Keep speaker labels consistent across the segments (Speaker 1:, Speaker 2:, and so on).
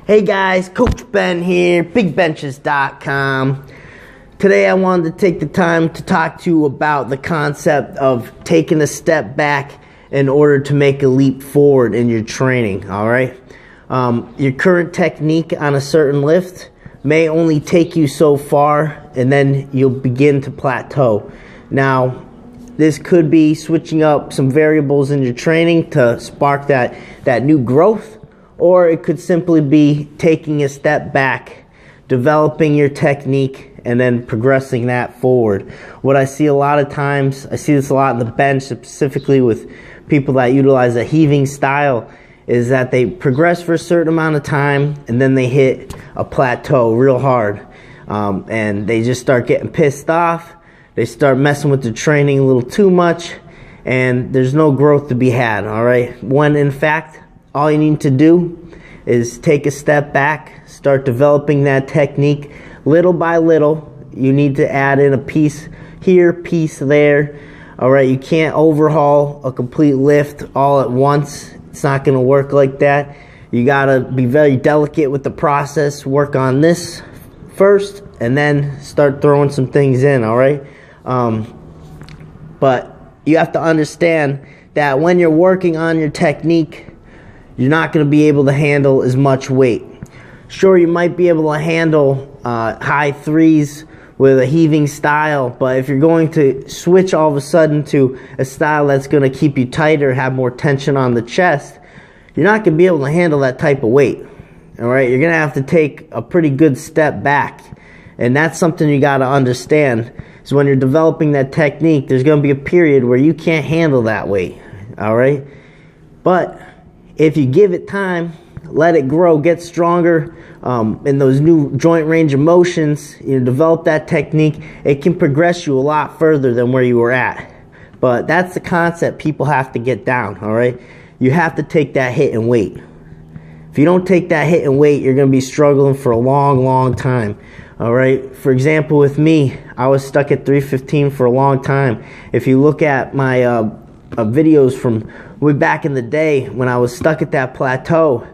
Speaker 1: Hey guys, Coach Ben here, bigbenchas.com. Today I wanted to take the time to talk to you about the concept of taking a step back in order to make a leap forward in your training, alright? Your current technique on a certain lift may only take you so far, and then you'll begin to plateau. Now, this could be switching up some variables in your training to spark that new growth, or it could simply be taking a step back, developing your technique, and then progressing that forward. What I see a lot of times, I see this a lot in the bench, specifically with people that utilize a heaving style, is that they progress for a certain amount of time and then they hit a plateau real hard, and they just start getting pissed off. They start messing with the training a little too much, and there's no growth to be had, all right? When in fact, all you need to do is take a step back, start developing that technique little by little. You need to add in a piece here, piece there, all right? You can't overhaul a complete lift all at once. It's not going to work like that. You got to be very delicate with the process, work on this first, and then start throwing some things in, all right? But you have to understand that when you're working on your technique, you're not going to be able to handle as much weight. Sure, you might be able to handle high threes with a heaving style, but if you're going to switch all of a sudden to a style that's going to keep you tighter, have more tension on the chest, you're not going to be able to handle that type of weight. All right, you're going to have to take a pretty good step back, and that's something you got to understand. So when you're developing that technique, there's going to be a period where you can't handle that weight. All right, but if you give it time, let it grow, get stronger in those new joint range of motions, you know, develop that technique, it can progress you a lot further than where you were at. But that's the concept people have to get down, all right? You have to take that hit and wait. If you don't take that hit and wait, you're going to be struggling for a long, long time, all right? For example, with me, I was stuck at 315 for a long time. If you look at my videos from way back in the day when I was stuck at that plateau,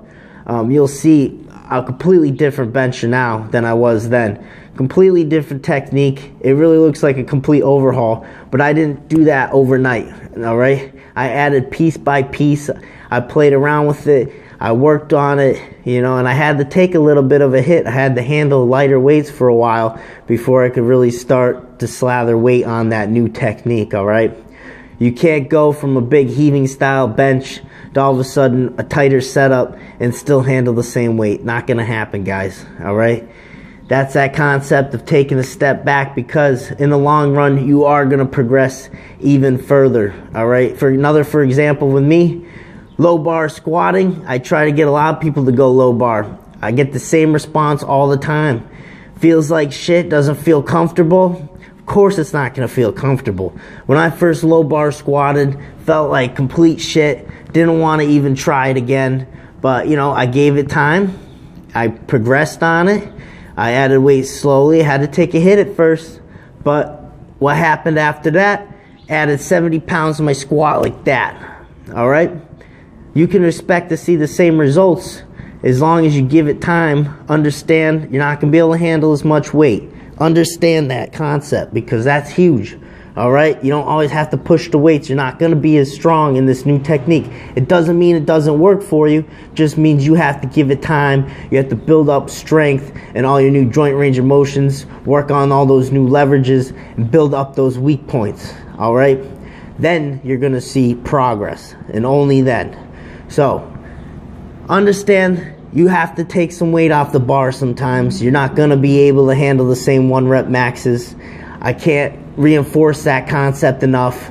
Speaker 1: you'll see a completely different bencher now than I was then. Completely different technique. It really looks like a complete overhaul, but I didn't do that overnight, all right? I added piece by piece. I played around with it. I worked on it, you know, and I had to take a little bit of a hit. I had to handle lighter weights for a while before I could really start to slather weight on that new technique, all right? You can't go from a big heaving style bench to all of a sudden a tighter setup and still handle the same weight. Not going to happen, guys, all right? That's that concept of taking a step back, because in the long run, you are going to progress even further, all right? For example, with me, low bar squatting, I try to get a lot of people to go low bar. I get the same response all the time. Feels like shit, doesn't feel comfortable. Of course it's not going to feel comfortable. When I first low bar squatted, felt like complete shit. Didn't want to even try it again. But, you know, I gave it time. I progressed on it. I added weight slowly. I had to take a hit at first. But what happened after that? Added 70 pounds to my squat like that. All right? You can expect to see the same results as long as you give it time. Understand you're not going to be able to handle as much weight. Understand that concept, because that's huge, all right? You don't always have to push the weights. You're not going to be as strong in this new technique. It doesn't mean it doesn't work for you. It just means you have to give it time. You have to build up strength and all your new joint range of motions, work on all those new leverages, and build up those weak points, all right? Then you're going to see progress, and only then. So understand you have to take some weight off the bar sometimes. You're not going to be able to handle the same 1 rep maxes. I can't reinforce that concept enough.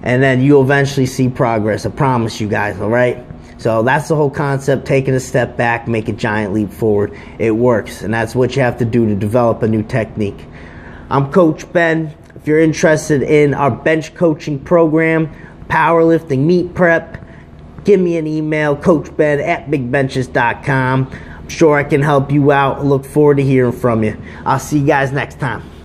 Speaker 1: And then you'll eventually see progress. I promise you guys, all right? So that's the whole concept, taking a step back, make a giant leap forward. It works, and that's what you have to do to develop a new technique. I'm Coach Ben. If you're interested in our bench coaching program, powerlifting, meet prep, give me an email, coachben@bigbenchas.com. I'm sure I can help you out. Look forward to hearing from you. I'll see you guys next time.